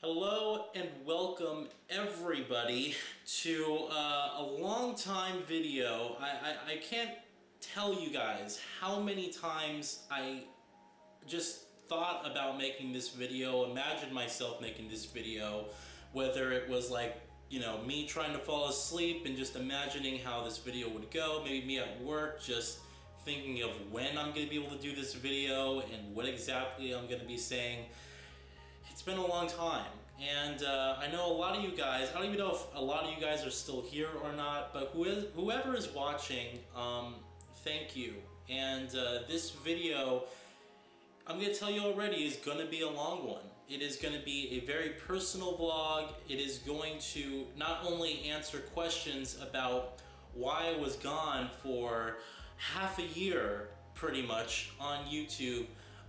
Hello and welcome everybody to a long time video. I can't tell you guys how many times I just thought about making this video, imagined myself making this video, whether it was like, you know, me trying to fall asleep and just imagining how this video would go, maybe me at work just thinking of when I'm going to be able to do this video and what exactly I'm going to be saying. It's been a long time, and I know a lot of you guys, I don't even know if a lot of you guys are still here or not, but whoever is watching, thank you. And this video, I'm going to tell you already, is going to be a long one. It is going to be a very personal vlog. It is going to not only answer questions about why I was gone for half a year, pretty much, on YouTube,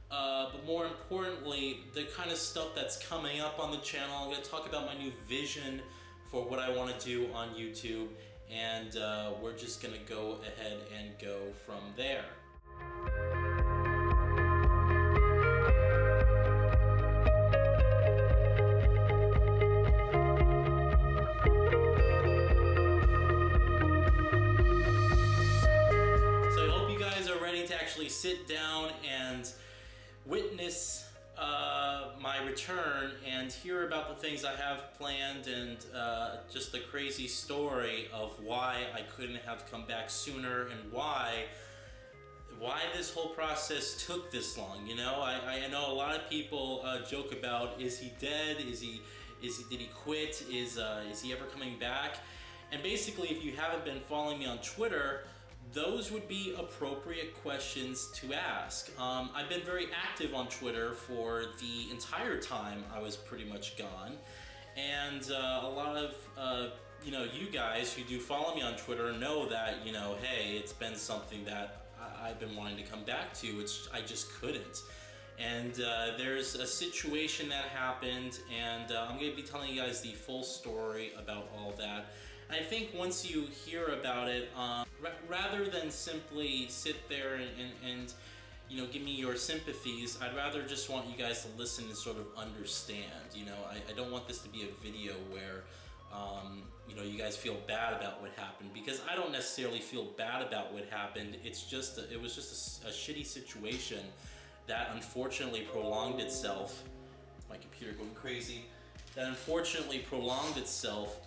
but more importantly, the kind of stuff that's coming up on the channel. I'm going to talk about my new vision for what I want to do on YouTube, and we're just going to go ahead and go from there. So I hope you guys are ready to actually sit down and witness my return and hear about the things I have planned, and just the crazy story of why I couldn't have come back sooner and why this whole process took this long. You know, I know a lot of people joke about, is he dead? Did he quit? Is he ever coming back? And basically, if you haven't been following me on Twitter, those would be appropriate questions to ask. I've been very active on Twitter for the entire time I was pretty much gone, and a lot of you guys who do follow me on Twitter know that, you know, hey, it's been something that I've been wanting to come back to. I just couldn't. And there's a situation that happened, and I'm going to be telling you guys the full story about all that. I think once you hear about it, rather than simply sit there and you know, give me your sympathies, I'd rather just want you guys to listen and sort of understand. You know, I don't want this to be a video where you know, you guys feel bad about what happened, because I don't necessarily feel bad about what happened. It's just it was just a shitty situation that unfortunately prolonged itself. My computer going crazy. That unfortunately prolonged itself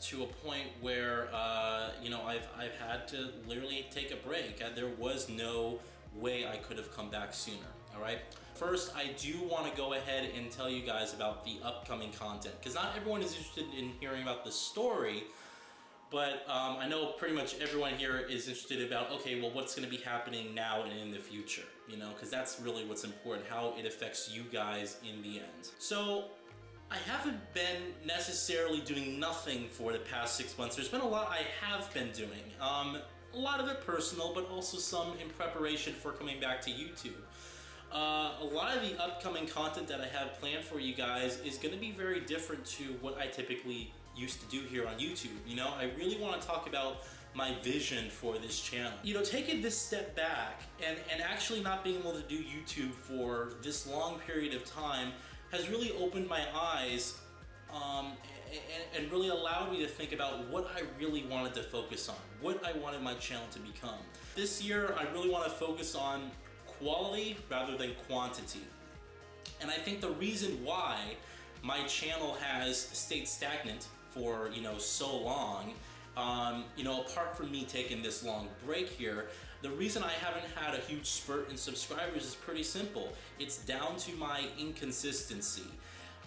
to a point where you know, I've had to literally take a break. There was no way I could have come back sooner. All right. First, I do want to go ahead and tell you guys about the upcoming content, because not everyone is interested in hearing about the story, but I know pretty much everyone here is interested about, okay, well, what's going to be happening now and in the future, you know, because that's really what's important, how it affects you guys in the end. So I haven't been necessarily doing nothing for the past 6 months. There's been a lot I have been doing. A lot of it personal, but also some in preparation for coming back to YouTube. A lot of the upcoming content that I have planned for you guys is going to be very different to what I typically used to do here on YouTube. You know, I really want to talk about my vision for this channel. You know, taking this step back and actually not being able to do YouTube for this long period of time has really opened my eyes and really allowed me to think about what I really wanted to focus on, what I wanted my channel to become. This year, I really want to focus on quality rather than quantity. And I think the reason why my channel has stayed stagnant for, you know, so long, you know, apart from me taking this long break here, the reason I haven't had a huge spurt in subscribers is pretty simple. It's down to my inconsistency.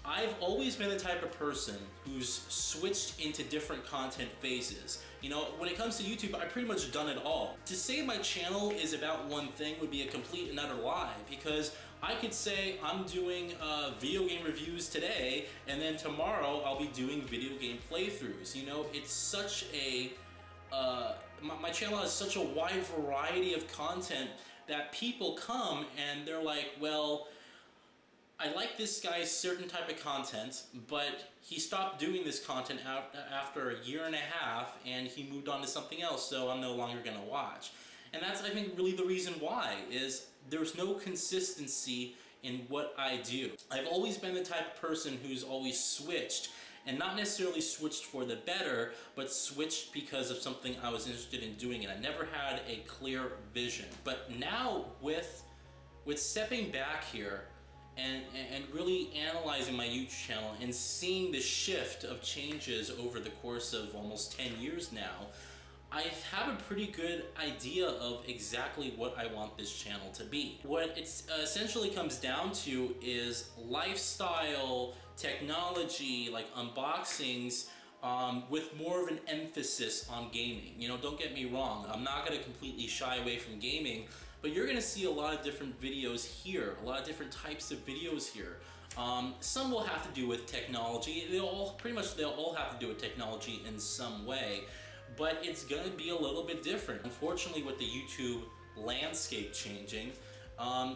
I've always been the type of person who's switched into different content phases. You know, when it comes to YouTube, I've pretty much done it all. To say my channel is about one thing would be a complete and utter lie, because I could say I'm doing video game reviews today, and then tomorrow I'll be doing video game playthroughs. You know, it's such a, my channel has such a wide variety of content that people come and they're like, well, I like this guy's certain type of content, but he stopped doing this content after a year and a half, and he moved on to something else, so I'm no longer going to watch. And that's, I think, really the reason why, is there's no consistency in what I do. I've always been the type of person who's always switched, and not necessarily switched for the better, but switched because of something I was interested in doing, and I never had a clear vision. But now with stepping back here and really analyzing my YouTube channel and seeing the shift of changes over the course of almost 10 years now, I have a pretty good idea of exactly what I want this channel to be. What it essentially comes down to is lifestyle, technology, like unboxings, with more of an emphasis on gaming. You know, don't get me wrong, I'm not going to completely shy away from gaming, but you're going to see a lot of different videos here, a lot of different types of videos here. Some will have to do with technology. They'll all have to do with technology in some way, but it's going to be a little bit different. Unfortunately, with the YouTube landscape changing,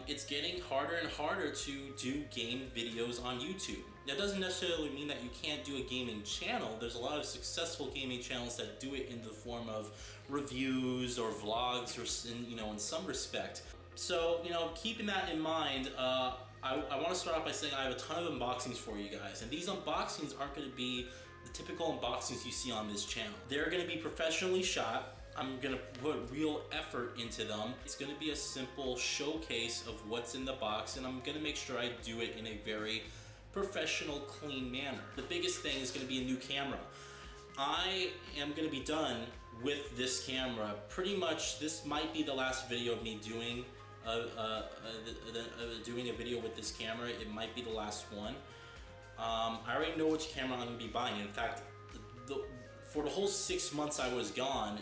it's getting harder and harder to do game videos on YouTube. That doesn't necessarily mean that you can't do a gaming channel. There's a lot of successful gaming channels that do it in the form of reviews or vlogs, or in some respect. So, keeping that in mind, I want to start off by saying I have a ton of unboxings for you guys, and these unboxings aren't going to be the typical unboxings you see on this channel. They're going to be professionally shot. I'm going to put real effort into them. It's going to be a simple showcase of what's in the box, and I'm going to make sure I do it in a very professional, clean manner. The biggest thing is going to be a new camera. I am going to be done with this camera. Pretty much, this might be the last video of me doing doing a video with this camera. It might be the last one. I already know which camera I'm going to be buying. In fact, for the whole 6 months I was gone,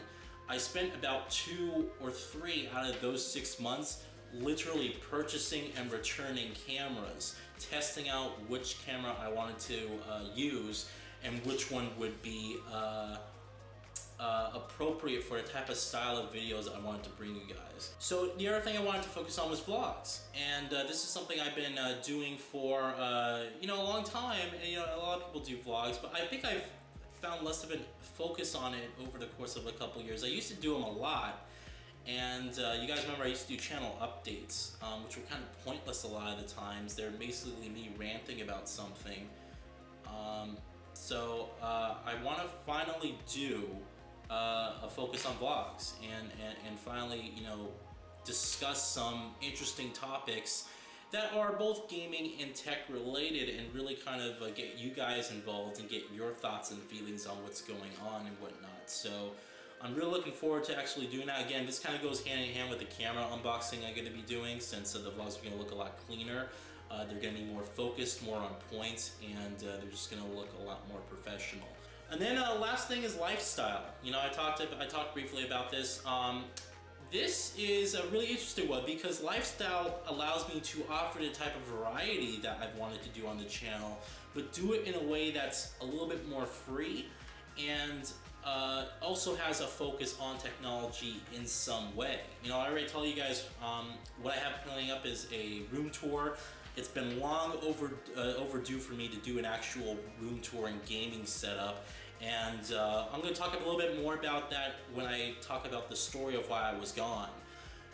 I spent about 2 or 3 out of those 6 months literally purchasing and returning cameras, testing out which camera I wanted to use and which one would be appropriate for the type of style of videos I wanted to bring you guys. So the other thing I wanted to focus on was vlogs, and this is something I've been doing for a long time. And, a lot of people do vlogs, but I think I've found less of a focus on it over the course of a couple years. I used to do them a lot, and you guys remember I used to do channel updates, which were kind of pointless a lot of the times. They're basically me ranting about something. So I want to finally do a focus on vlogs and finally, discuss some interesting topics that are both gaming and tech related, and really kind of get you guys involved and get your thoughts and feelings on what's going on and whatnot. So I'm really looking forward to actually doing that. Again, this kind of goes hand in hand with the camera unboxing I'm going to be doing, since the vlogs are going to look a lot cleaner. They're going to be more focused, more on point, and they're just going to look a lot more professional. And then last thing is lifestyle. I talked briefly about this. This is a really interesting one because lifestyle allows me to offer the type of variety that I've wanted to do on the channel, but do it in a way that's a little bit more free and also has a focus on technology in some way. I already told you guys what I have coming up is a room tour. It's been long overdue for me to do an actual room tour and gaming setup, and I'm going to talk a little bit more about that when I talk about the story of why I was gone.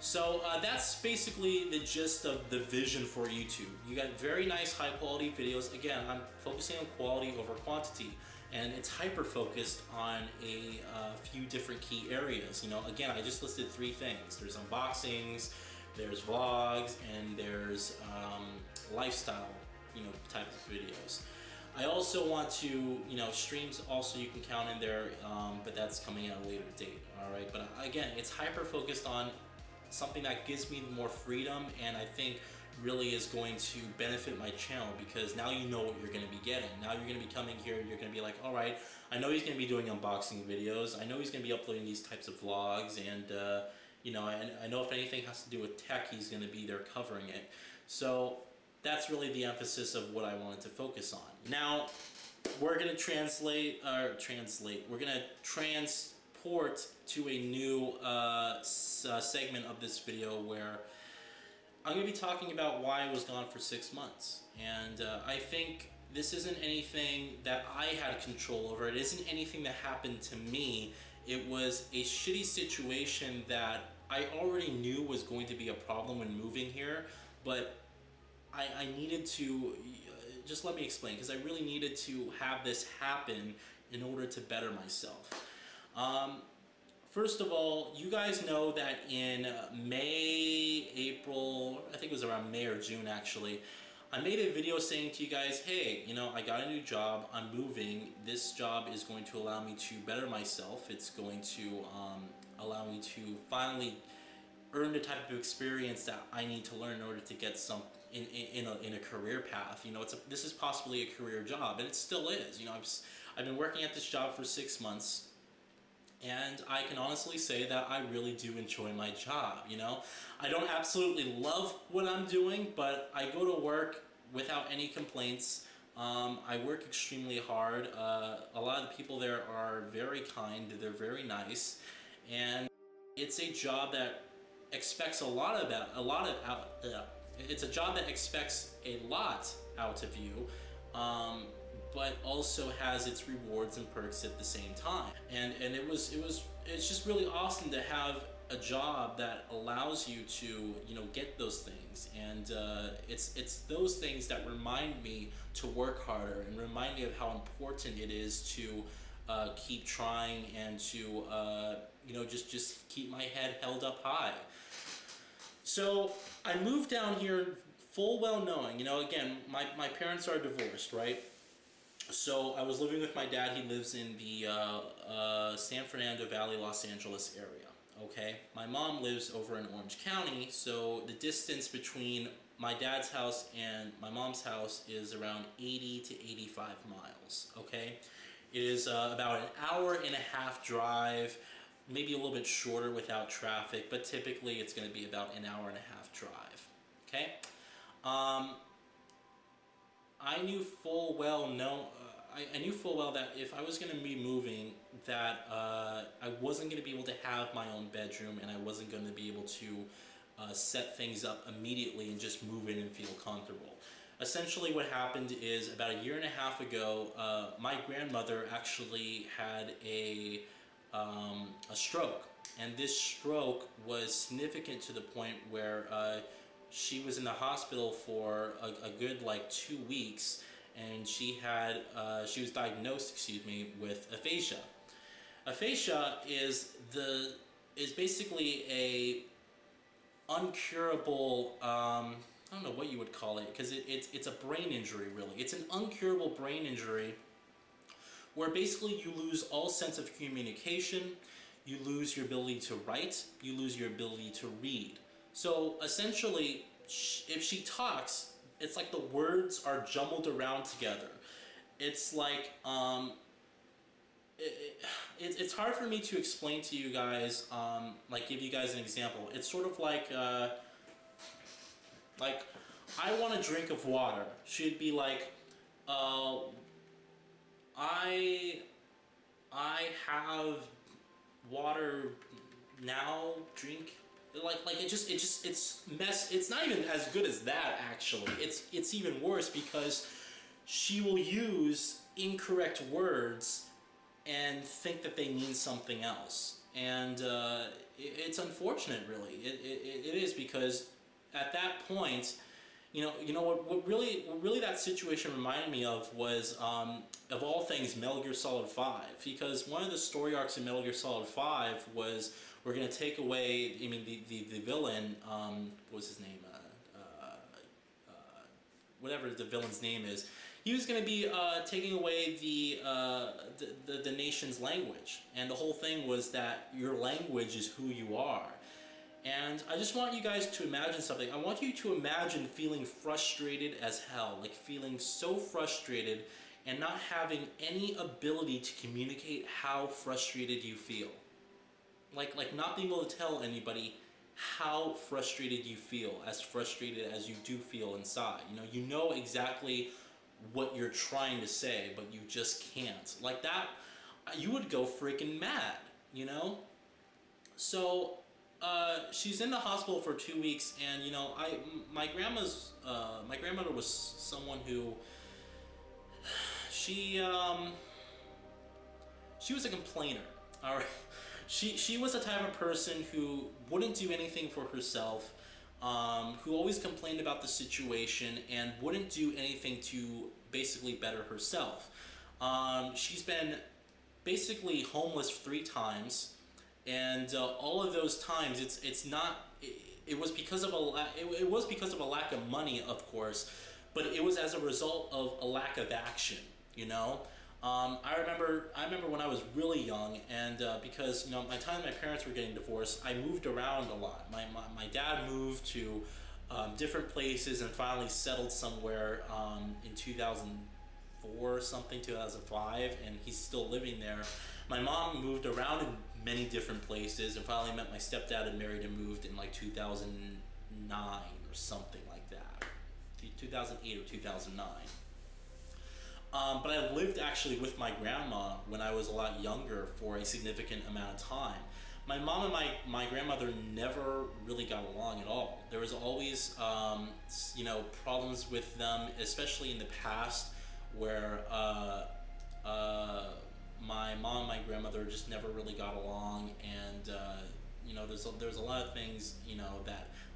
So that's basically the gist of the vision for YouTube. You got very nice high quality videos. Again, I'm focusing on quality over quantity, and it's hyper focused on a few different key areas. Again, I just listed 3 things. There's unboxings, there's vlogs, and there's lifestyle, type of videos. I also want to, streams also you can count in there, but that's coming at a later date, alright? But again, it's hyper focused on something that gives me more freedom, and I think really is going to benefit my channel, because now you know what you're going to be getting. Now you're going to be coming here and you're going to be like, alright, I know he's going to be doing unboxing videos, I know he's going to be uploading these types of vlogs, and I know if anything has to do with tech, he's going to be there covering it. So that's really the emphasis of what I wanted to focus on. Now, we're going to we're going to transport to a new segment of this video where I'm going to be talking about why I was gone for 6 months. And I think this isn't anything that I had control over. It isn't anything that happened to me. It was a shitty situation that I already knew was going to be a problem when moving here, but I needed to, just let me explain, because I really needed to have this happen in order to better myself. First of all, you guys know that in May, April, I think it was around May or June actually, I made a video saying to you guys, hey, you know, I got a new job, I'm moving, this job is going to allow me to better myself, it's going to allow me to finally earn the type of experience that I need to learn in order to get some in a career path. You know, this is possibly a career job, and it still is. You know, I've been working at this job for 6 months, and I can honestly say that I really do enjoy my job. You know, I don't absolutely love what I'm doing, but I go to work without any complaints. I work extremely hard. A lot of the people there are very kind, they're very nice, and it's a job that expects it's a job that expects a lot out of you, but also has its rewards and perks at the same time. And it's just really awesome to have a job that allows you to, you know, get those things. And it's those things that remind me to work harder and remind me of how important it is to keep trying and to you know, just keep my head held up high. So I moved down here full well knowing, you know, again, my parents are divorced, right? So I was living with my dad. He lives in the San Fernando Valley, Los Angeles area, okay? My mom lives over in Orange County, so the distance between my dad's house and my mom's house is around 80 to 85 miles, okay? It is about an hour and a half drive, maybe a little bit shorter without traffic, but typically it's going to be about an hour and a half drive, okay? I knew full well I knew full well that if I was going to be moving, that I wasn't going to be able to have my own bedroom, and I wasn't going to be able to set things up immediately and just move in and feel comfortable. Essentially what happened is about a year and a half ago, my grandmother actually had a stroke, and this stroke was significant to the point where she was in the hospital for a good like 2 weeks, and she was diagnosed, excuse me, with aphasia. Aphasia is basically a uncurable, I don't know what you would call it, because it's a brain injury, really. It's an uncurable brain injury where basically you lose all sense of communication, you lose your ability to write, you lose your ability to read. So essentially, if she talks, it's like the words are jumbled around together. It's like, it's hard for me to explain to you guys, like give you guys an example. It's sort of like I want a drink of water. She'd be like, I have water now, drink. It's not even as good as that, actually. It's even worse because she will use incorrect words and think that they mean something else. And it's unfortunate, really. It is, because at that point, you know what really that situation reminded me of was, of all things, Metal Gear Solid 5. Because one of the story arcs in Metal Gear Solid 5 was, we're going to take away, I mean, the villain, what was his name? Whatever the villain's name is. He was going to be taking away the nation's language. And the whole thing was that your language is who you are. And I just want you guys to imagine something. I want you to imagine feeling frustrated as hell. Like feeling so frustrated and not having any ability to communicate how frustrated you feel. Like not being able to tell anybody how frustrated you feel, as frustrated as you do feel inside. You know exactly what you're trying to say, but you just can't. Like that, you would go freaking mad, you know? So, she's in the hospital for 2 weeks, and you know, my grandmother was someone who, she was a complainer, alright? She was the type of person who wouldn't do anything for herself. who always complained about the situation and wouldn't do anything to basically better herself. She's been basically homeless 3 times, and all of those times, it's not. It was because of it was because of a lack of money, of course, but it was as a result of a lack of action. You know, I remember when I was really young, and because my time my parents were getting divorced, I moved around a lot. My dad moved to different places and finally settled somewhere in 2004 or something, 2005, and he's still living there. My mom moved around in many different places and finally met my stepdad and married and moved in like 2009 or something like that, 2008 or 2009. But I lived actually with my grandma when I was a lot younger for a significant amount of time. My mom and my grandmother never really got along at all. There was always, problems with them, especially in the past, where my mom and my grandmother just never really got along, and there's a lot of things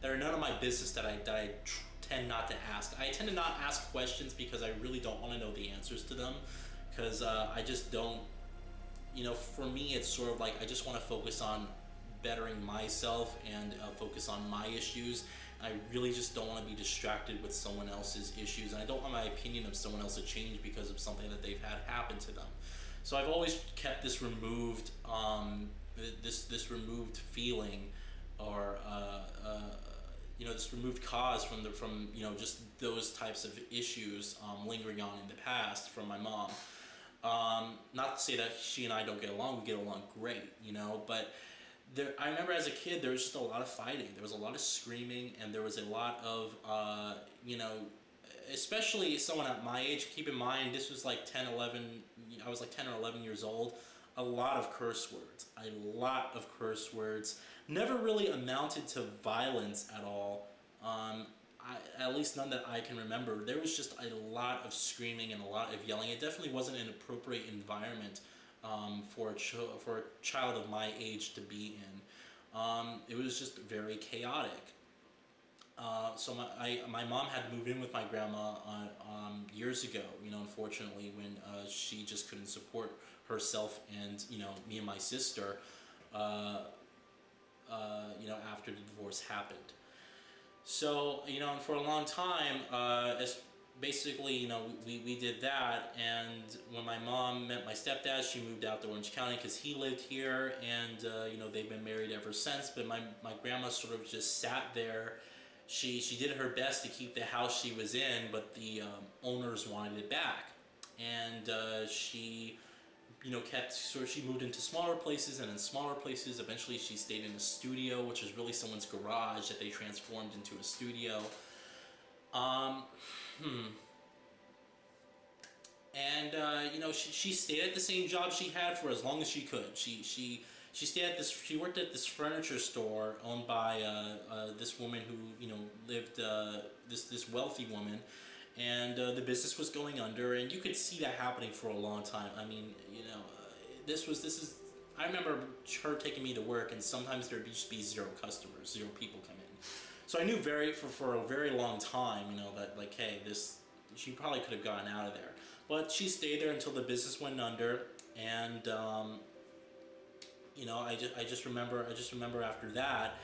that are none of my business that I tend not to ask. I tend to not ask questions because I really don't want to know the answers to them, because I just don't. For me, it's sort of like I just want to focus on bettering myself and focus on my issues. I really just don't want to be distracted with someone else's issues, and I don't want my opinion of someone else to change because of something that they've had happen to them. So I've always kept this removed, this removed feeling, or this removed cause from just those types of issues lingering on in the past from my mom. Not to say that she and I don't get along; we get along great, But I remember as a kid, there was just a lot of fighting. There was a lot of screaming, and there was a lot of especially someone at my age. Keep in mind, this was like 10, 11. I was like 10 or 11 years old. A lot of curse words. Never really amounted to violence at all. At least none that I can remember. There was just a lot of screaming and a lot of yelling. It definitely wasn't an appropriate environment for a child of my age to be in. It was just very chaotic. So my mom had to move in with my grandma years ago, unfortunately, when she just couldn't support herself and, me and my sister, after the divorce happened. So, and for a long time, basically, we did that, and when my mom met my stepdad, she moved out to Orange County because he lived here, and, they've been married ever since, but my grandma sort of just sat there. She did her best to keep the house she was in, but the owners wanted it back, and she she moved into smaller places, and in smaller places, eventually she stayed in a studio, which is really someone's garage that they transformed into a studio. And she stayed at the same job she had for as long as she could. She stayed at this. She worked at this furniture store owned by this woman who lived this wealthy woman, and the business was going under, and you could see that happening for a long time. I mean, this is. I remember her taking me to work, and sometimes there'd just be 0 customers, 0 people come in. So I knew for a very long time, that like, hey, she probably could have gotten out of there, but she stayed there until the business went under, and. I just remember after that,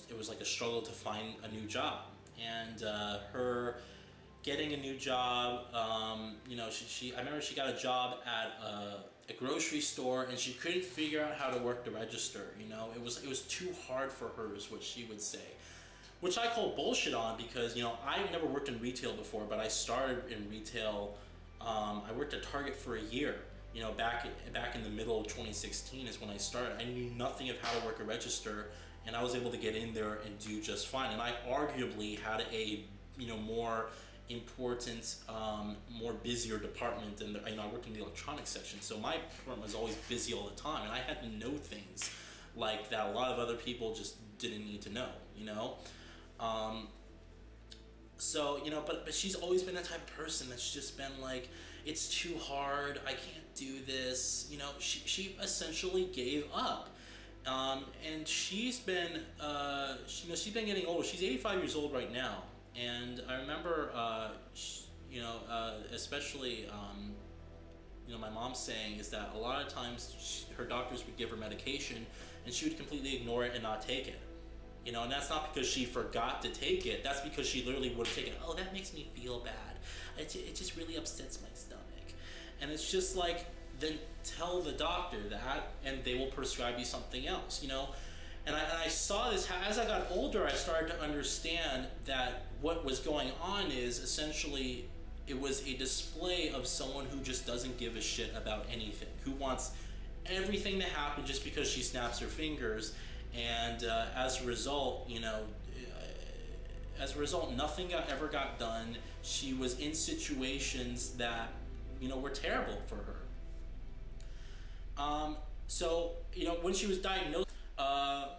it was like a struggle to find a new job, and her getting a new job. I remember she got a job at a grocery store, and she couldn't figure out how to work the register. It was too hard for her, is what she would say, which I call bullshit on, because I've never worked in retail before, but I started in retail. I worked at Target for a year. Back in the middle of 2016 is when I started. I knew nothing of how to work a register, and I was able to get in there and do just fine. And I arguably had a more important, more busier department than I worked in the electronics section, so my department was always busy all the time, and I had to know things like that a lot of other people just didn't need to know. So but she's always been the type of person that's just been like, it's too hard, I can't do this. She essentially gave up. And she's been, she's been getting older. She's 85 years old right now, and I remember, especially, my mom saying is that a lot of times her doctors would give her medication, and she would completely ignore it and not take it. And that's not because she forgot to take it. That's because she literally would take it. Oh, that makes me feel bad. It just really upsets my stomach. And it's just like, then tell the doctor that, and they will prescribe you something else, And I saw this, as I got older, I started to understand that what was going on is essentially, it was a display of someone who just doesn't give a shit about anything, who wants everything to happen just because she snaps her fingers. And as a result, nothing ever got done. She was in situations that, were terrible for her. So, when she was diagnosed,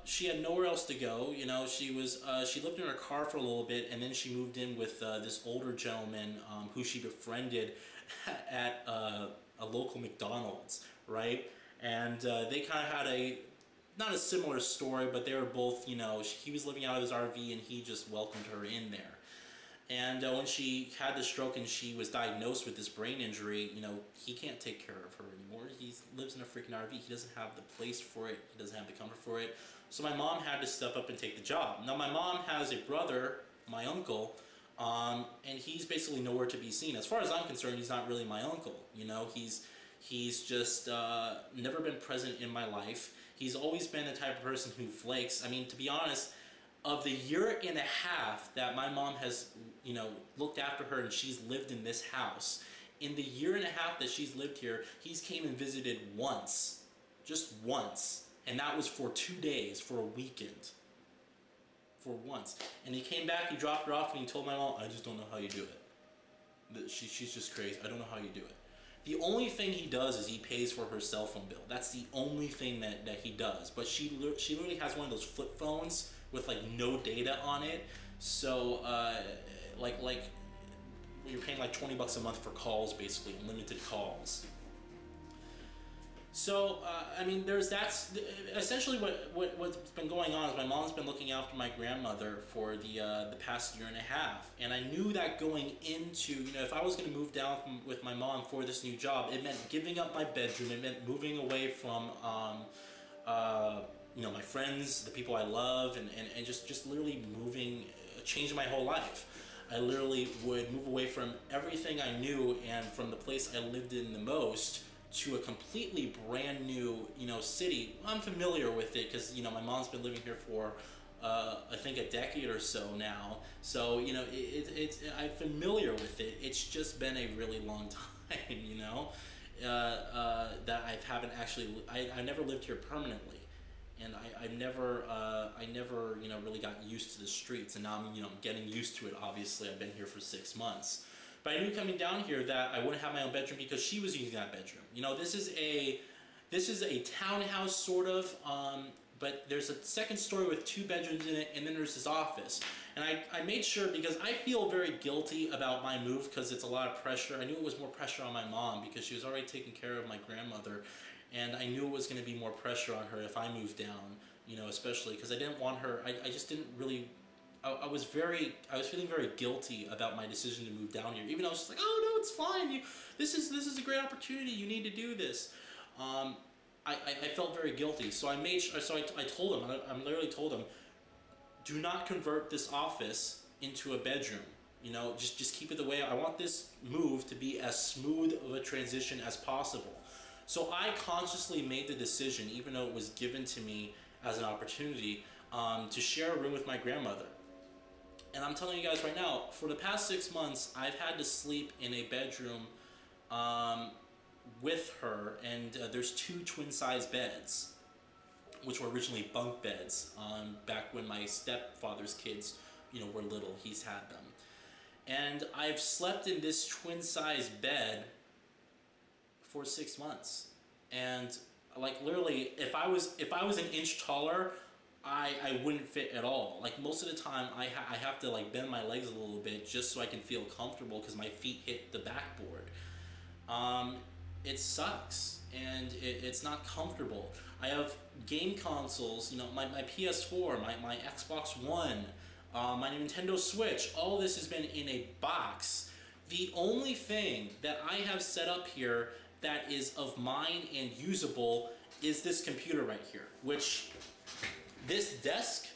she had nowhere else to go. She lived in her car for a little bit, and then she moved in with this older gentleman who she befriended at a local McDonald's, right? And they kind of had not a similar story, but they were both, he was living out of his RV and he just welcomed her in there. And when she had the stroke and she was diagnosed with this brain injury, he can't take care of her anymore. He lives in a freaking RV. He doesn't have the place for it. He doesn't have the comfort for it. So my mom had to step up and take the job. Now my mom has a brother, my uncle, and he's basically nowhere to be seen. As far as I'm concerned, he's not really my uncle. He's just never been present in my life. He's always been the type of person who flakes. I mean, to be honest, of the year and a half that my mom has, looked after her and she's lived in this house, in the year and a half that she's lived here, he's came and visited once. Just once. And that was for 2 days, for a weekend. For once. And he came back, he dropped her off, and he told my mom, I just don't know how you do it. She's just crazy. I don't know how you do it. The only thing he does is he pays for her cell phone bill. That's the only thing that he does. But she literally has one of those flip phones with like no data on it. So like you're paying like $20 a month for calls, basically unlimited calls. So I mean, that's essentially what's been going on. Is my mom's been looking after my grandmother for the past year and a half, and I knew that going into, if I was going to move down with my mom for this new job, it meant giving up my bedroom. It meant moving away from my friends, the people I love, and just literally moving, changing my whole life. I literally would move away from everything I knew and from the place I lived in the most to a completely brand new, city. I'm familiar with it because, my mom's been living here for, I think a decade or so now. So, I'm familiar with it. It's just been a really long time, that I never lived here permanently. And I never, really got used to the streets. And now I'm, getting used to it, obviously. I've been here for 6 months. But I knew coming down here that I wouldn't have my own bedroom because she was using that bedroom. This is a townhouse sort of, but there's a second story with 2 bedrooms in it, and then there's this office. And I made sure, because I feel very guilty about my move because it's a lot of pressure. I knew it was more pressure on my mom because she was already taking care of my grandmother, and I knew it was going to be more pressure on her if I moved down, especially because I didn't want her. I just didn't really. I was feeling very guilty about my decision to move down here, even though I was just like, oh no, it's fine. This is a great opportunity. You need to do this. I felt very guilty, so I told him. I literally told him, do not convert this office into a bedroom. Just keep it the way I want this move to be as smooth of a transition as possible. So I consciously made the decision, even though it was given to me as an opportunity, to share a room with my grandmother. And I'm telling you guys right now, for the past 6 months, I've had to sleep in a bedroom with her, and there's 2 twin-size beds, which were originally bunk beds. Back when my stepfather's kids, were little, he's had them. And I've slept in this twin-size bed for 6 months. And like literally, if I was an inch taller, I wouldn't fit at all. Like most of the time, I have to like bend my legs a little bit just so I can feel comfortable because my feet hit the backboard. it sucks, and it's not comfortable. I have game consoles, you know, my PS4, my Xbox One, my Nintendo Switch. All this has been in a box. The only thing that I have set up here that is of mine and usable is this computer right here, which this desk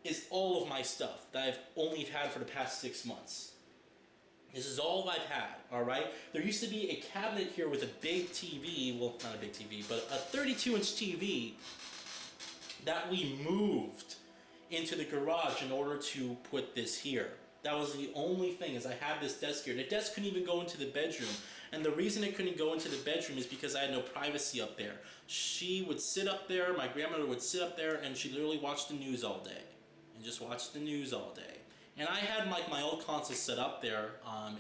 is all of my stuff that I've only had for the past 6 months. This is all I've had, all right? There used to be a cabinet here with a big TV, well, not a big TV, but a 32-inch TV that we moved into the garage in order to put this here. That was the only thing, is I had this desk here. The desk couldn't even go into the bedroom. And the reason it couldn't go into the bedroom is because I had no privacy up there. She would sit up there, my grandmother would sit up there, and she literally watched the news all day. And just watched the news all day. And I had like my old console set up there,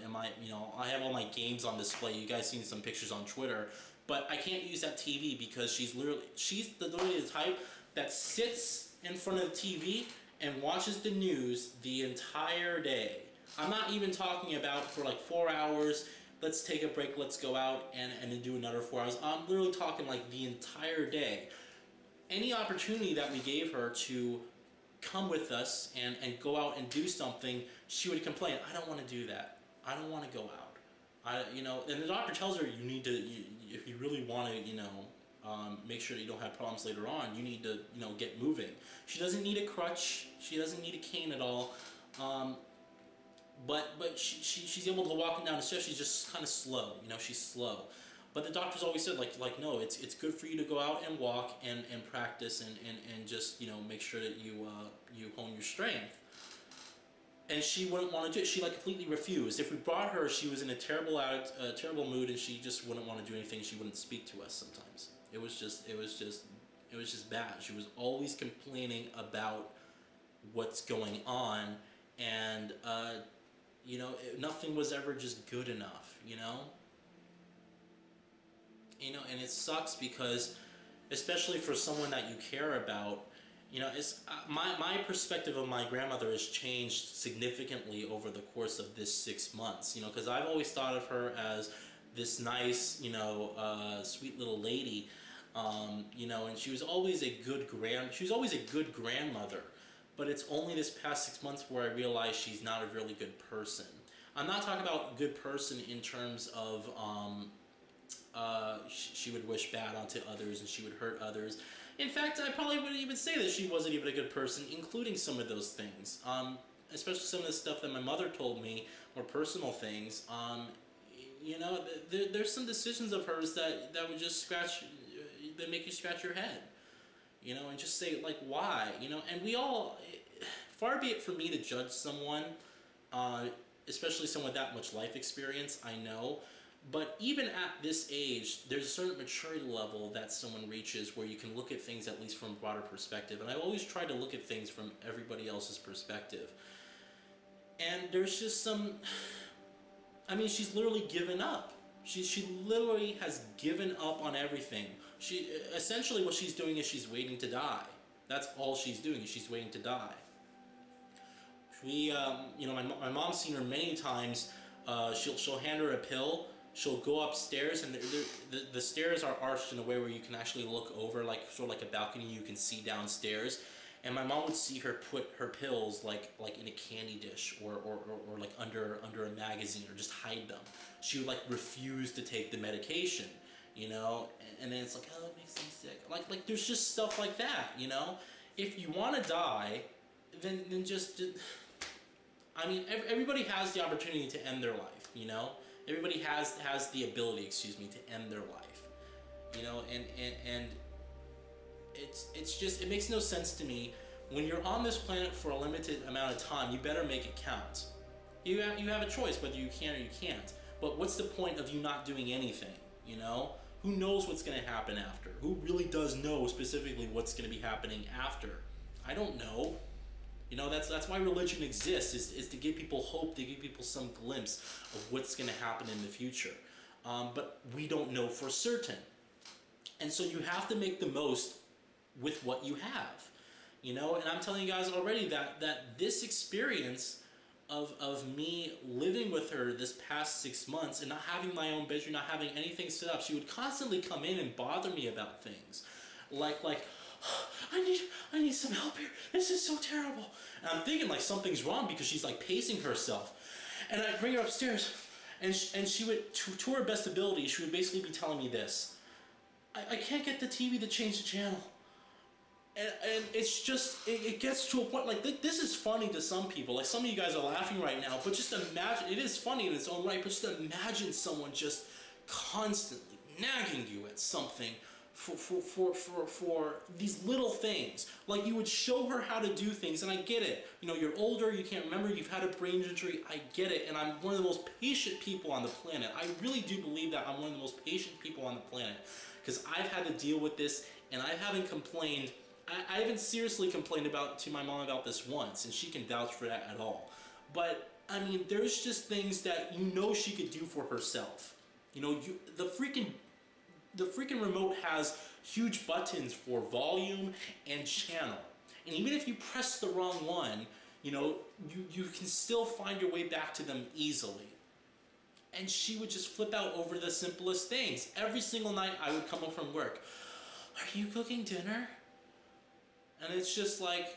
and my, you know, I have all my games on display. You guys seen some pictures on Twitter, but I can't use that TV because she's literally the type that sits in front of the TV and watches the news the entire day. I'm not even talking about for like 4 hours. Let's take a break. Let's go out and then do another 4 hours. I'm literally talking like the entire day. Any opportunity that we gave her to come with us and go out and do something, she would complain, I don't want to do that. I don't want to go out. You know, and the doctor tells her you need to, if you really want to, you know, make sure that you don't have problems later on, you need to, you know, get moving. She doesn't need a crutch. She doesn't need a cane at all. But she's able to walk down the stairs. She's just kind of slow. You know, she's slow. But the doctors always said, like no, it's good for you to go out and walk and practice and just, you know, make sure that you hone your strength. And she wouldn't want to do it. She like completely refused. If we brought her, she was in a terrible mood, and she just wouldn't want to do anything. She wouldn't speak to us sometimes. It was just bad. She was always complaining about what's going on, and you know, nothing was ever just good enough. You know, and it sucks because, especially for someone that you care about, you know, it's my perspective of my grandmother has changed significantly over the course of this 6 months. You know, because I've always thought of her as this nice, you know, sweet little lady. You know, and she was always a good grandmother. But it's only this past 6 months where I realized she's not a really good person. I'm not talking about good person in terms of she would wish bad onto others and she would hurt others. In fact, I probably wouldn't even say that she wasn't even a good person, including some of those things. Especially some of the stuff that my mother told me, or personal things. You know, there's some decisions of hers that would just that make you scratch your head. You know, and just say, like, why? You know, and we all, far be it for me to judge someone, especially someone with that much life experience, I know. But even at this age, there's a certain maturity level that someone reaches where you can look at things at least from a broader perspective. And I always try to look at things from everybody else's perspective. And there's just some, I mean, she's literally given up. She literally has given up on everything. Essentially what she's doing is she's waiting to die. That's all she's doing, is she's waiting to die. You know, my mom's seen her many times. She'll hand her a pill. She'll go upstairs, and the stairs are arched in a way where you can actually look over, like sort of like a balcony. You can see downstairs, and my mom would see her put her pills like in a candy dish or like under a magazine, or just hide them. She would like refuse to take the medication, you know, and then it's like, oh, it makes me sick. Like there's just stuff like that, you know. If you want to die, then just I mean, everybody has the opportunity to end their life, you know. Everybody has the ability, excuse me, to end their life, you know, and it's just, it makes no sense to me. When you're on this planet for a limited amount of time, you better make it count. You have a choice whether you can or you can't. But what's the point of you not doing anything, you know? Who knows what's going to happen after? Who really does know specifically what's going to be happening after? I don't know. You know, that's why religion exists, is to give people hope, to give people some glimpse of what's going to happen in the future. But we don't know for certain. And so you have to make the most with what you have. You know, and I'm telling you guys already that this experience of me living with her this past 6 months and not having my own bedroom, not having anything set up. She would constantly come in and bother me about things. Like, I need some help here. This is so terrible. And I'm thinking like something's wrong because she's like pacing herself. And I'd bring her upstairs and she would, to her best ability, she would basically be telling me this. I can't get the TV to change the channel. And it's just, it gets to a point, like, this is funny to some people. Like, some of you guys are laughing right now, but just imagine, it is funny in its own right, but just imagine someone just constantly nagging you at something for these little things. Like, you would show her how to do things, and I get it. You know, you're older, you can't remember, you've had a brain injury, I get it, and I'm one of the most patient people on the planet. I really do believe that I'm one of the most patient people on the planet, because I've had to deal with this, and I haven't complained. I haven't seriously complained to my mom about this once, and she can vouch for that at all. But, I mean, there's just things that you know she could do for herself. You know, the freaking remote has huge buttons for volume and channel. And even if you press the wrong one, you know, you can still find your way back to them easily. And she would just flip out over the simplest things. Every single night I would come home from work. Are you cooking dinner? And it's just like,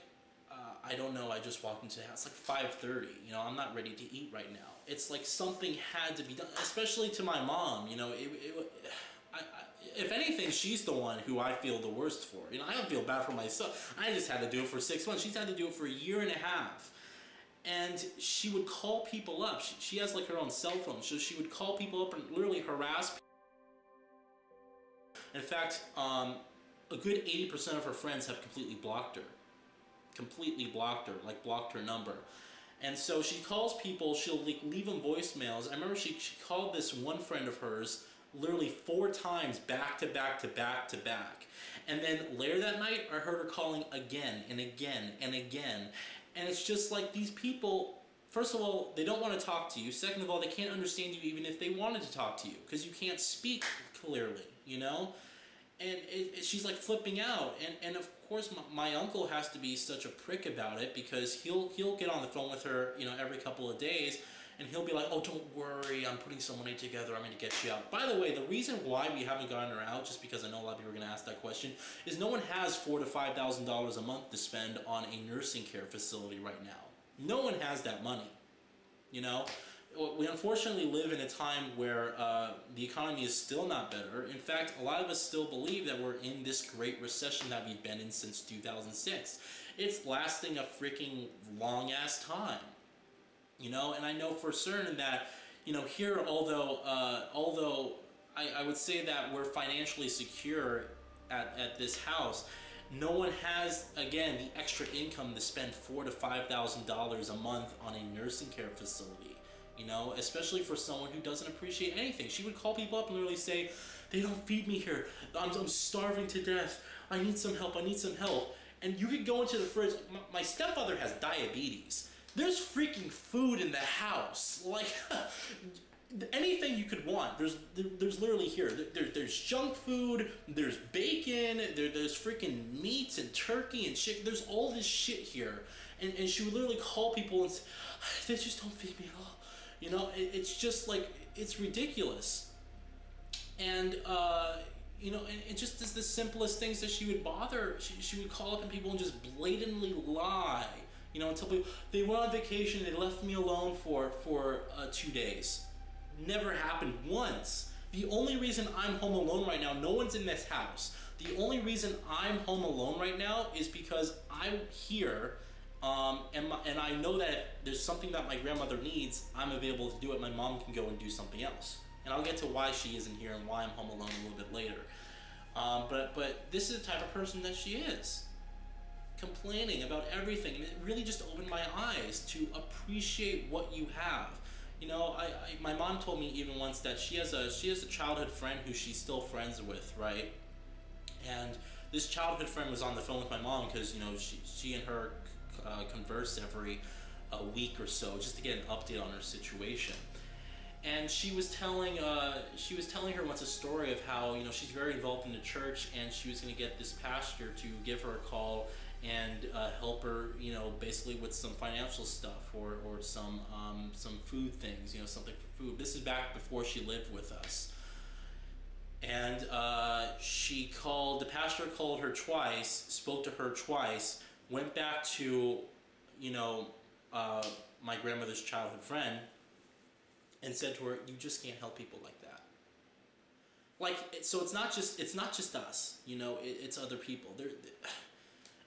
I don't know, I just walked into the house, like 5:30, you know, I'm not ready to eat right now. It's like something had to be done, especially to my mom, you know, if anything, she's the one who I feel the worst for. You know, I don't feel bad for myself. I just had to do it for 6 months. She's had to do it for a year and a half. And she would call people up. She has like her own cell phone, so she would call people up and literally harass people. In fact, a good 80% of her friends have completely blocked her. Like blocked her number. And so she calls people, she'll like leave them voicemails. I remember she called this one friend of hers literally 4 times back to back to back to back. And then later that night, I heard her calling again and again and again. And it's just like these people, first of all, they don't want to talk to you. Second of all, they can't understand you even if they wanted to talk to you because you can't speak clearly, you know? And she's like flipping out, and of course my uncle has to be such a prick about it because he'll get on the phone with her, you know, every couple of days, and he'll be like, oh, don't worry, I'm putting some money together, I'm going to get you out. By the way, the reason why we haven't gotten her out, just because I know a lot of people are going to ask that question, is no one has $4,000 to $5,000 a month to spend on a nursing care facility right now. No one has that money, you know? We unfortunately live in a time where the economy is still not better. In fact, a lot of us still believe that we're in this great recession that we've been in since 2006. It's lasting a freaking long-ass time, you know? And I know for certain that, you know, here, although I would say that we're financially secure at this house, no one has, again, the extra income to spend $4,000 to $5,000 a month on a nursing care facility. You know, especially for someone who doesn't appreciate anything. She would call people up and literally say, they don't feed me here. I'm starving to death. I need some help. I need some help. And you could go into the fridge. My stepfather has diabetes. There's freaking food in the house. Like, anything you could want. There's literally here. There's junk food. There's bacon. There's freaking meats and turkey and chicken. There's all this shit here. And she would literally call people and say, they just don't feed me at all. You know, it's just like, it's ridiculous. And, you know, and just as the simplest things that she would bother, she would call up and people and just blatantly lie. You know, and tell people, they went on vacation, they left me alone for 2 days. Never happened once. The only reason I'm home alone right now, no one's in this house. The only reason I'm home alone right now is because I'm here. And I know that if there's something that my grandmother needs, I'm available to do it. My mom can go and do something else. And I'll get to why she isn't here and why I'm home alone a little bit later. But this is the type of person that she is. Complaining about everything. And it really just opened my eyes to appreciate what you have. You know, my mom told me even once that she has a childhood friend who she's still friends with, right? And this childhood friend was on the phone with my mom because, you know, she and her converse every week or so just to get an update on her situation. And she was telling her once a story of how, you know, she's very involved in the church, and she was going to get this pastor to give her a call and help her, you know, basically with some financial stuff or some food things, you know, something for food. This is back before she lived with us. And the pastor called her twice, spoke to her twice, went back to, you know, my grandmother's childhood friend, and said to her, "You just can't help people like that." Like, so it's not just us, you know, it's other people.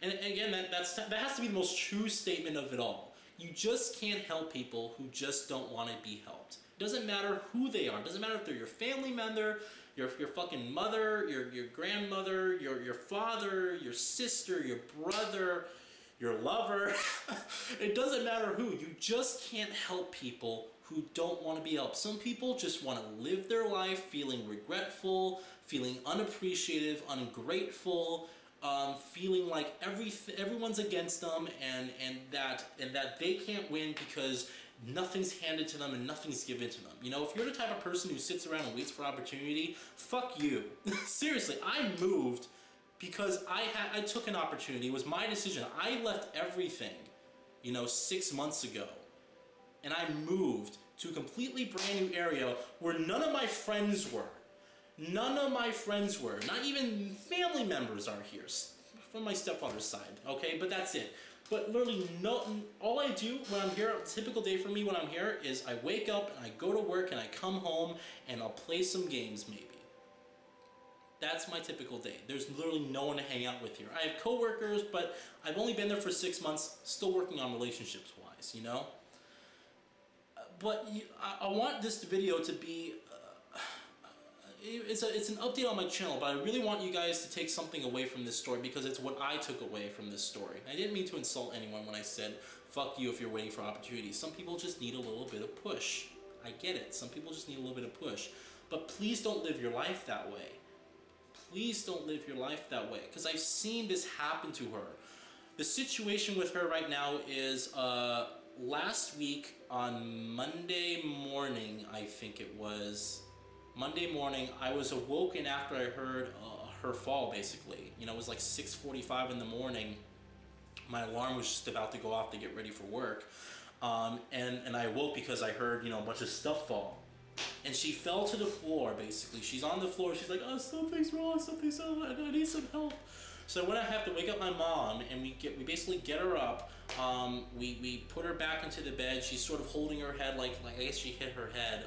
And again, that has to be the most true statement of it all. You just can't help people who just don't want to be helped. It doesn't matter who they are. It doesn't matter if they're your family member, your fucking mother, your grandmother, your father, your sister, your brother, your lover. It doesn't matter who. You just can't help people who don't want to be helped. Some people just want to live their life feeling regretful, feeling unappreciative, ungrateful, feeling like everyone's against them, and that they can't win because nothing's handed to them and nothing's given to them. You know, if you're the type of person who sits around and waits for opportunity, fuck you. Seriously, I moved because I took an opportunity. It was my decision. I left everything, you know, 6 months ago, and I moved to a completely brand new area where none of my friends were. None of my friends were. Not even family members are here from my stepfather's side, okay? But that's it. But literally, all I do when I'm here, a typical day for me when I'm here, is I wake up and I go to work and I come home and I'll play some games maybe. That's my typical day. There's literally no one to hang out with here. I have coworkers, but I've only been there for 6 months, still working on relationships-wise, you know? But I want this video to be... It's an update on my channel, but I really want you guys to take something away from this story because it's what I took away from this story. I didn't mean to insult anyone when I said, fuck you if you're waiting for opportunities. Some people just need a little bit of push. I get it. Some people just need a little bit of push. But please don't live your life that way. Please don't live your life that way, because I've seen this happen to her. The situation with her right now is last week on Monday morning, I think it was, Monday morning, I was awoken after I heard her fall, basically. You know, it was like 6:45 in the morning. My alarm was just about to go off to get ready for work. And I awoke because I heard, you know, a bunch of stuff fall. And she fell to the floor, basically. She's on the floor. She's like, oh, something's wrong, something's wrong. I need some help. So when I have to wake up my mom, and we basically get her up. We put her back into the bed. She's sort of holding her head, like I guess she hit her head.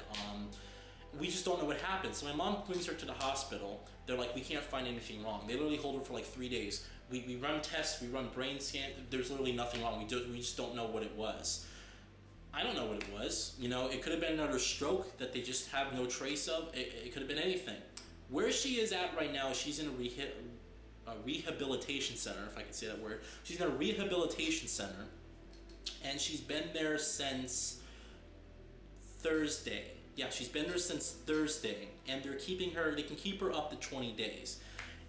We just don't know what happened. So my mom brings her to the hospital. They're like, we can't find anything wrong. They literally hold her for like 3 days. We run tests, we run brain scans. There's literally nothing wrong. We just don't know what it was. I don't know what it was. You know, it could have been another stroke that they just have no trace of. It could have been anything. Where she is at right now, she's in a rehabilitation center, if I can say that word. She's in a rehabilitation center, and she's been there since Thursday. Yeah, she's been there since Thursday, and they're keeping her, they can keep her up to 20 days.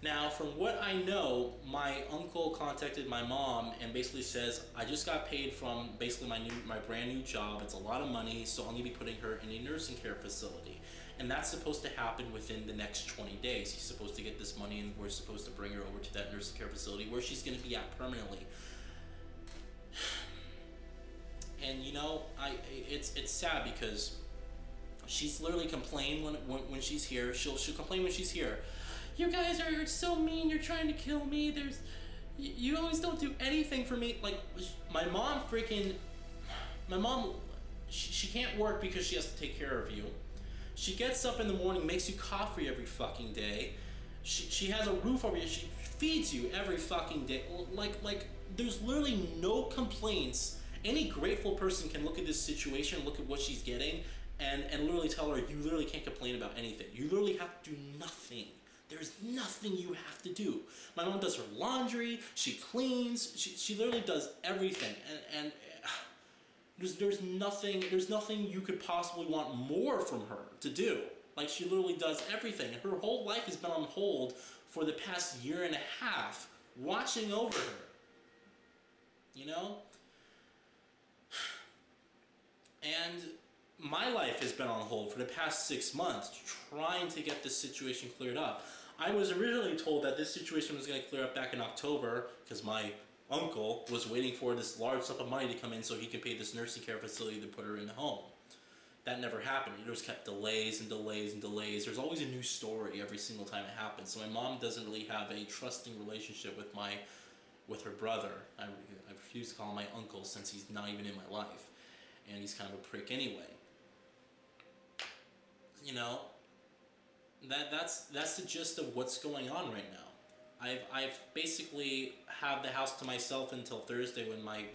Now, from what I know, my uncle contacted my mom and basically says, I just got paid from basically my brand new job. It's a lot of money, so I'm gonna be putting her in a nursing care facility. And that's supposed to happen within the next 20 days. He's supposed to get this money, and we're supposed to bring her over to that nursing care facility where she's gonna be at permanently. And you know, it's sad because she's literally complained when she's here. She'll complain when she's here. You guys are so mean. You're trying to kill me. You always don't do anything for me. Like, my mom, she can't work because she has to take care of you. She gets up in the morning, makes you coffee every fucking day. She has a roof over you. She feeds you every fucking day. Like there's literally no complaints. Any grateful person can look at this situation, look at what she's getting, and literally tell her, you literally can't complain about anything. You literally have to do nothing. There's nothing you have to do. My mom does her laundry, she cleans, she literally does everything. And there's nothing you could possibly want more from her to do. Like, she literally does everything. And her whole life has been on hold for the past year and a half, watching over her. You know? And my life has been on hold for the past 6 months, trying to get this situation cleared up. I was originally told that this situation was going to clear up back in October, because my uncle was waiting for this large sum of money to come in so he could pay this nursing care facility to put her in the home. That never happened. It just kept delays and delays and delays. There's always a new story every single time it happens. So my mom doesn't really have a trusting relationship with her brother. I refuse to call him my uncle since he's not even in my life, and he's kind of a prick anyway. You know, that's the gist of what's going on right now. I've basically have the house to myself until Thursday when my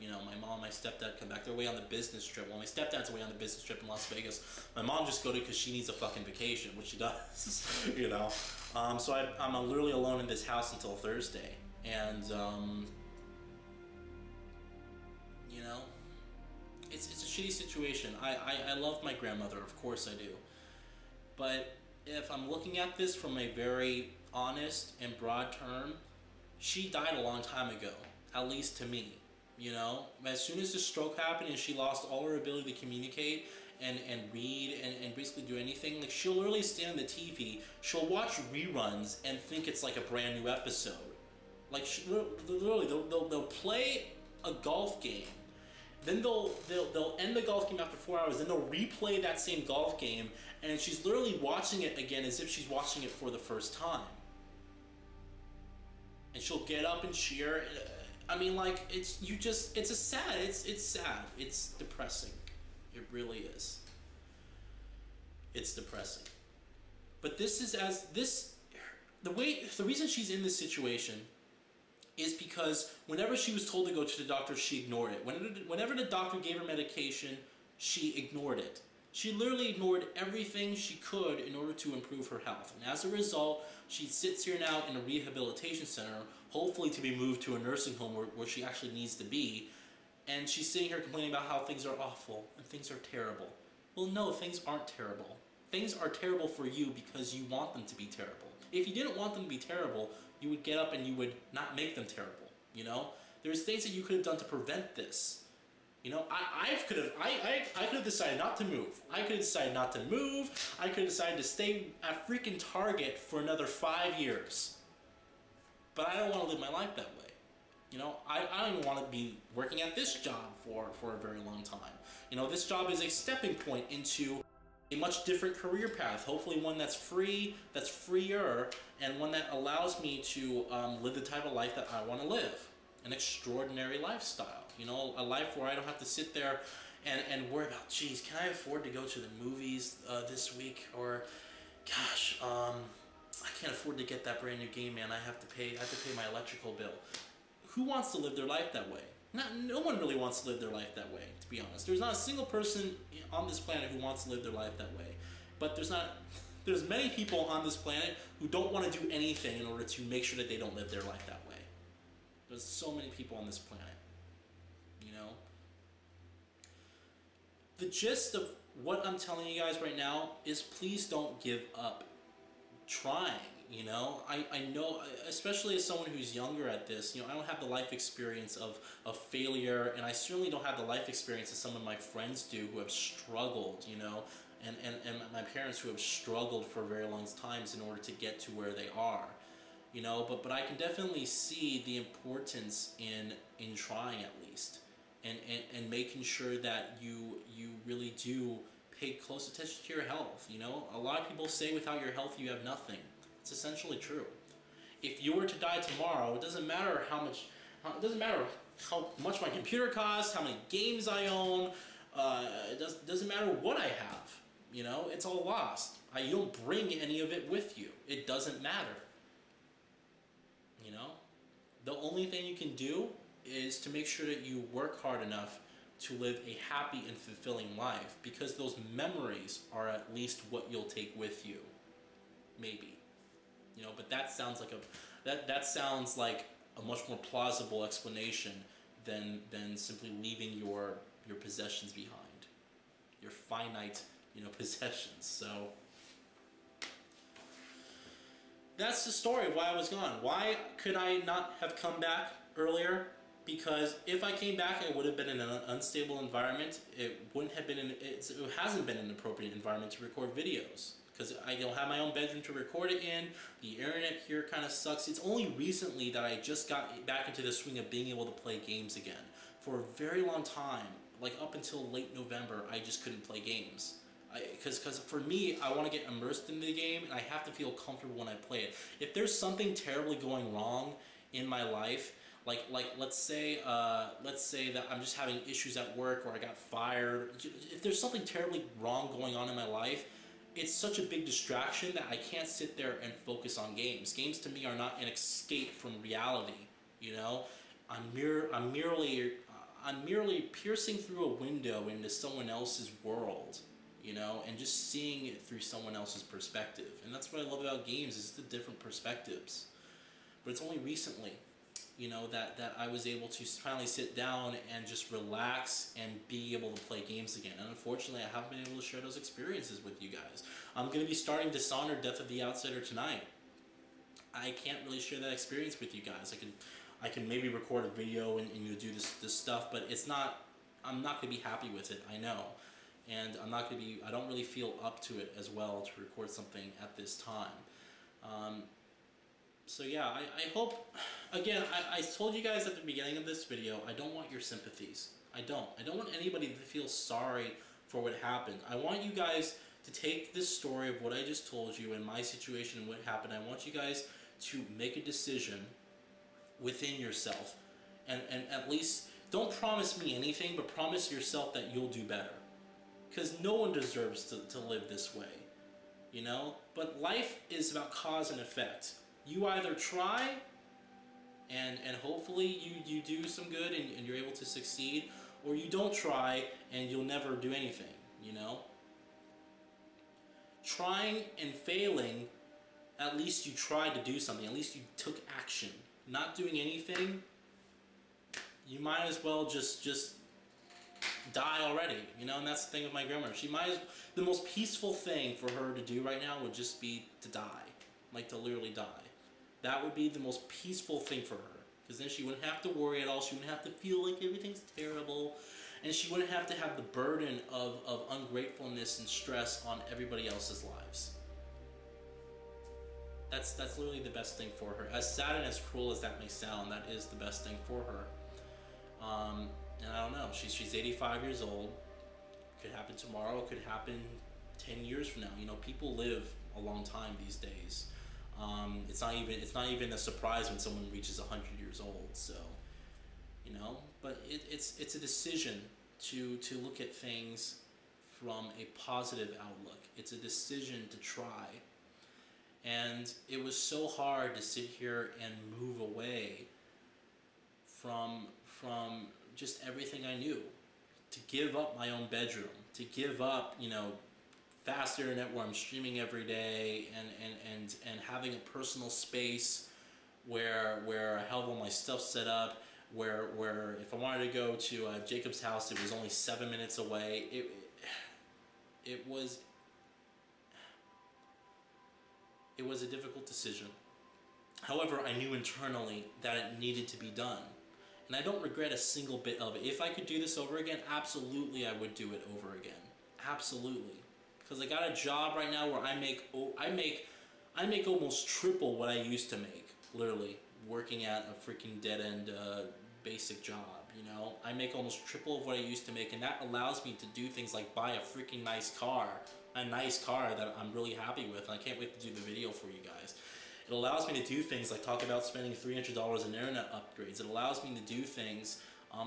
mom and my stepdad come back. They're away on the business trip. Well, my stepdad's away on the business trip in Las Vegas. My mom just go to because she needs a fucking vacation, which she does, you know. So I'm literally alone in this house until Thursday, and you know, it's a shitty situation. I love my grandmother, of course I do, but if I'm looking at this from a very honest and broad term, she died a long time ago, at least to me. You know, as soon as the stroke happened and she lost all her ability to communicate and read and basically do anything, like, she'll literally stand on the TV, she'll watch reruns and think it's like a brand new episode. Like, literally, they'll play a golf game, then they'll end the golf game after 4 hours, then they'll replay that same golf game, and she's literally watching it again as if she's watching it for the first time. And she'll get up and cheer. I mean, like, it's sad. It's depressing. It really is. It's depressing. But the reason she's in this situation is because whenever she was told to go to the doctor, she ignored it. Whenever the doctor gave her medication, she ignored it. She literally ignored everything she could in order to improve her health. And as a result, she sits here now in a rehabilitation center, hopefully to be moved to a nursing home where she actually needs to be. And she's sitting here complaining about how things are awful and things are terrible. Well, no, things aren't terrible. Things are terrible for you because you want them to be terrible. If you didn't want them to be terrible, you would get up and you would not make them terrible, you know? There's things that you could have done to prevent this. You know, I could have decided not to move. I could have decided not to move. I could have decided to stay at freaking Target for another 5 years. But I don't want to live my life that way. You know, I don't even want to be working at this job for a very long time. You know, this job is a stepping point into a much different career path. Hopefully one that's free, that's freer, and one that allows me to live the type of life that I want to live. An extraordinary lifestyle. You know, a life where I don't have to sit there and worry about, geez, can I afford to go to the movies this week? Or, gosh, I can't afford to get that brand new game, man. I have to pay my electrical bill. Who wants to live their life that way? No one really wants to live their life that way, to be honest. There's not a single person on this planet who wants to live their life that way. But there's many people on this planet who don't want to do anything in order to make sure that they don't live their life that way. There's so many people on this planet. You know, the gist of what I'm telling you guys right now is please don't give up trying. You know, I know, especially as someone who's younger at this, you know, I don't have the life experience of failure, and I certainly don't have the life experience that some of my friends do who have struggled, you know, and my parents who have struggled for very long times in order to get to where they are. You know, but I can definitely see the importance in trying at least. And making sure that you really do pay close attention to your health. You know, a lot of people say without your health you have nothing. It's essentially true. If you were to die tomorrow, it doesn't matter how much my computer costs, how many games I own. It doesn't matter what I have. You know, it's all lost. You don't bring any of it with you. It doesn't matter. You know, the only thing you can do is to make sure that you work hard enough to live a happy and fulfilling life, because those memories are at least what you'll take with you. Maybe. You know, but that sounds like a much more plausible explanation than simply leaving your possessions behind. Your finite, you know, possessions. So that's the story of why I was gone. Why could I not have come back earlier? Because if I came back, it would have been in an unstable environment. It wouldn't have been it hasn't been an appropriate environment to record videos. because I don't have my own bedroom to record it in. The internet here kind of sucks. It's only recently that I just got back into the swing of being able to play games again. For a very long time, like up until late November, I just couldn't play games. Because for me, I want to get immersed in the game, and I have to feel comfortable when I play it. If there's something terribly going wrong in my life, like let's say that I'm just having issues at work, or I got fired. If there's something terribly wrong going on in my life, it's such a big distraction that I can't sit there and focus on games. Games to me are not an escape from reality. You know, I'm merely piercing through a window into someone else's world. You know, and just seeing it through someone else's perspective. And that's what I love about games, is the different perspectives. But it's only recently, you know, that I was able to finally sit down and just relax and be able to play games again. And unfortunately, I haven't been able to share those experiences with you guys. I'm going to be starting Dishonored: Death of the Outsider tonight. I can't really share that experience with you guys. I can maybe record a video and you do this stuff, but it's not, I'm not going to be happy with it, I know. And I don't really feel up to it as well to record something at this time. So yeah, I hope, again, I told you guys at the beginning of this video, I don't want your sympathies. I don't want anybody to feel sorry for what happened. I want you guys to take this story of what I just told you and my situation and what happened. I want you guys to make a decision within yourself. And at least, don't promise me anything, but promise yourself that you'll do better. Because no one deserves to live this way, you know? But life is about cause and effect. You either try, and hopefully you do some good and you're able to succeed, or you don't try and you'll never do anything, you know? Trying and failing, at least you tried to do something, at least you took action. Not doing anything, you might as well just die already, you know. And that's the thing with my grandmother. The most peaceful thing for her to do right now would just be to die, like to literally die. That would be the most peaceful thing for her, because then she wouldn't have to worry at all. She wouldn't have to feel like everything's terrible, and she wouldn't have to have the burden of ungratefulness and stress on everybody else's lives. That's literally the best thing for her. As sad and as cruel as that may sound, that is the best thing for her. And I don't know, she's 85 years old. Could happen tomorrow, could happen 10 years from now. You know, people live a long time these days. It's not even a surprise when someone reaches 100 years old. So, you know, but it's a decision to look at things from a positive outlook. It's a decision to try. And it was so hard to sit here and move away from just everything I knew, to give up my own bedroom, to give up, you know, fast internet where I'm streaming every day, and having a personal space where I have all my stuff set up, where if I wanted to go to Jacob's house, it was only 7 minutes away. It was a difficult decision. However, I knew internally that it needed to be done. And I don't regret a single bit of it. If I could do this over again, absolutely I would do it over again. Absolutely. Because I got a job right now where I make almost triple what I used to make, literally, working at a freaking dead-end basic job, you know? I make almost triple of what I used to make, and that allows me to do things like buy a freaking nice car. A nice car that I'm really happy with, and I can't wait to do the video for you guys. It allows me to do things like talk about spending $300 in internet upgrades. It allows me to do things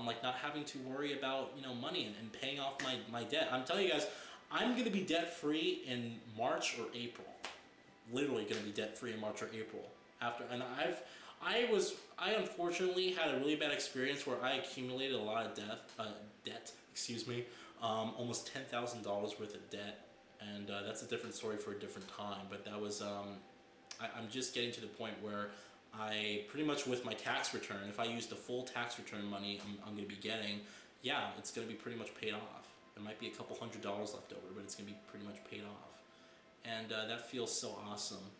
like not having to worry about, you know, money and paying off my debt. I'm telling you guys, I'm going to be debt-free in March or April. Literally going to be debt-free in March or April. I unfortunately had a really bad experience where I accumulated a lot of debt, almost $10,000 worth of debt. And that's a different story for a different time, but that was, I'm just getting to the point where I pretty much, with my tax return, if I use the full tax return money I'm going to be getting, yeah, it's going to be pretty much paid off. There might be a couple $100 left over, but it's going to be pretty much paid off. And that feels so awesome.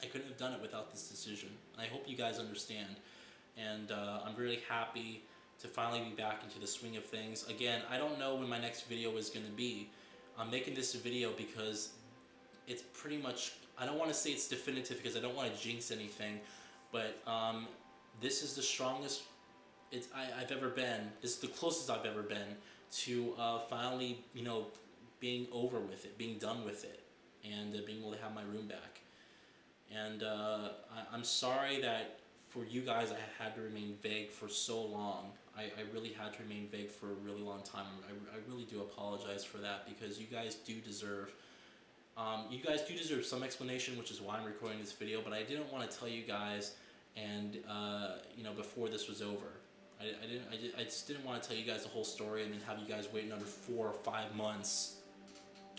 I couldn't have done it without this decision. I hope you guys understand. And I'm really happy to finally be back into the swing of things. Again, I don't know when my next video is going to be. I'm making this video because it's pretty much, I don't want to say it's definitive because I don't want to jinx anything, but this is the strongest I've ever been. This is the closest I've ever been to finally, you know, being over with it, being done with it, and being able to have my room back. And I'm sorry that for you guys I had to remain vague for so long. I really had to remain vague for a really long time. I really do apologize for that, because you guys do deserve some explanation, which is why I'm recording this video. But I didn't want to tell you guys, and you know, before this was over. I just didn't want to tell you guys the whole story and then have you guys wait another 4 or 5 months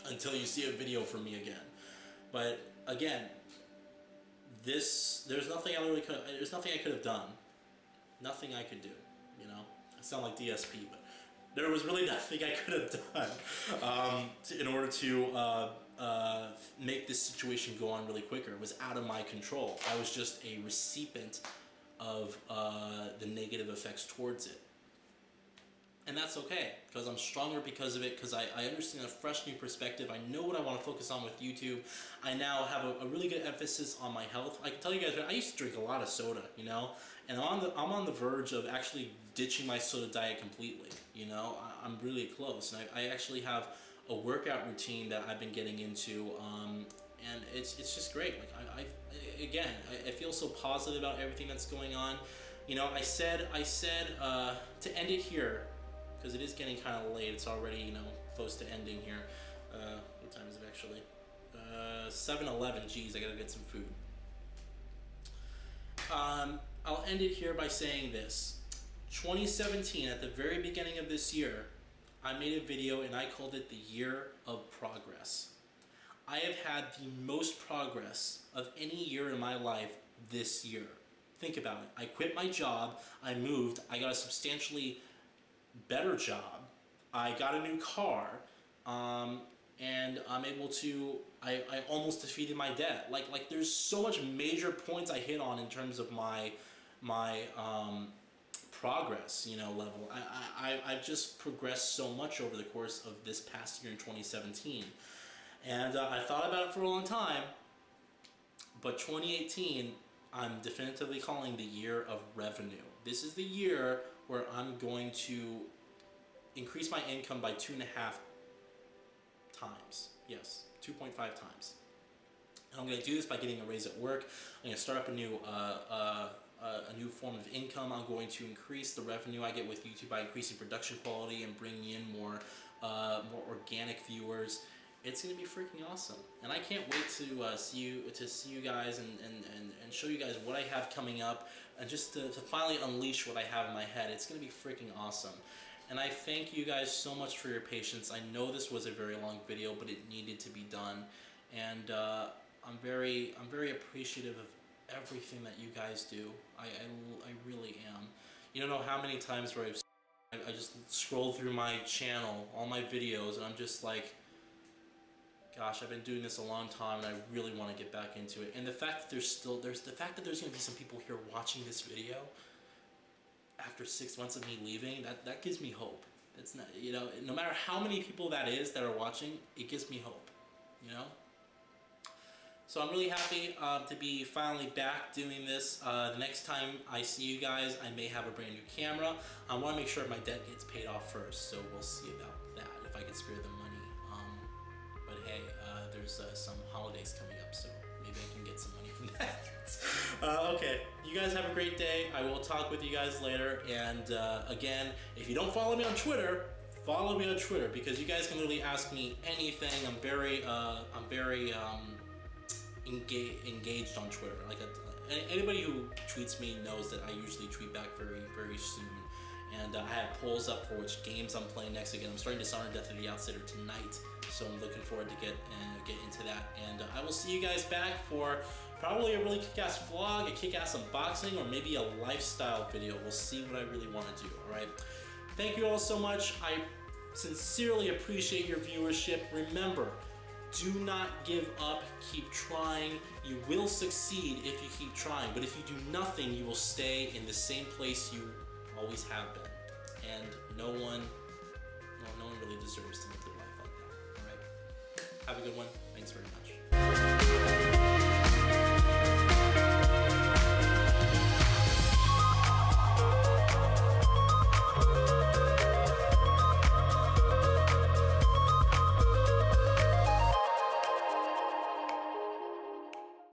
until you see a video from me again. But again, there's nothing I could have done. Nothing I could do, you know? I sound like DSP, but there was really nothing I could have done in order to make this situation go on really quicker. It was out of my control. I was just a recipient of the negative effects towards it. And that's okay, because I'm stronger because of it, because I understand a fresh new perspective. I know what I want to focus on with YouTube. I now have a really good emphasis on my health. I can tell you guys, I used to drink a lot of soda, you know, and I'm on the verge of actually ditching my soda diet completely, you know. I'm really close, and I actually have a workout routine that I've been getting into, and it's just great. Like I feel so positive about everything that's going on. You know, I said to end it here, because it is getting kind of late. It's already, you know, close to ending here. What time is it actually? 7:11. Geez, I gotta get some food. I'll end it here by saying this. 2017, at the very beginning of this year, I made a video and I called it the year of progress. I have had the most progress of any year in my life this year. Think about it. I quit my job, I moved, I got a substantially better job, I got a new car, and I'm able to, I almost defeated my debt. Like there's so much major points I hit on in terms of my progress, you know, level. I've just progressed so much over the course of this past year in 2017. And I thought about it for a long time, but 2018, I'm definitively calling the year of revenue. This is the year where I'm going to increase my income by 2.5 times. Yes, 2.5 times. And I'm going to do this by getting a raise at work. I'm going to start up a new form of income. I'm going to increase the revenue I get with YouTube by increasing production quality and bringing in more organic viewers. It's going to be freaking awesome, and I can't wait to see you guys and show you guys what I have coming up, and just to finally unleash what I have in my head. It's going to be freaking awesome, and I thank you guys so much for your patience. I know this was a very long video, but it needed to be done, and I'm very appreciative of everything that you guys do. I really am. You don't know how many times where I just scroll through my channel, all my videos, and I'm just like, gosh, I've been doing this a long time, and I really want to get back into it. And the fact that there's going to be some people here watching this video after 6 months of me leaving, that gives me hope. It's not, you know, no matter how many people that is that are watching, it gives me hope, you know. So I'm really happy to be finally back doing this. The next time I see you guys, I may have a brand new camera. I want to make sure my debt gets paid off first, so we'll see about that, if I can spare the money. But hey, there's some holidays coming up, so maybe I can get some money from that. Okay, you guys have a great day. I will talk with you guys later. And again, if you don't follow me on Twitter, follow me on Twitter, because you guys can literally ask me anything. I'm very engaged on Twitter. Like anybody who tweets me knows that I usually tweet back very soon. And I have polls up for which games I'm playing next. Again, I'm starting Dishonored Death of the Outsider tonight, so I'm looking forward to get into that. And I will see you guys back for probably a really kick-ass vlog, a kick-ass unboxing, or maybe a lifestyle video. We'll see what I really want to do, alright? Thank you all so much. I sincerely appreciate your viewership. Remember, do not give up. Keep trying. You will succeed if you keep trying. But if you do nothing, you will stay in the same place you always have been. And no one really deserves to live their life like that. Alright? Have a good one. Thanks very much.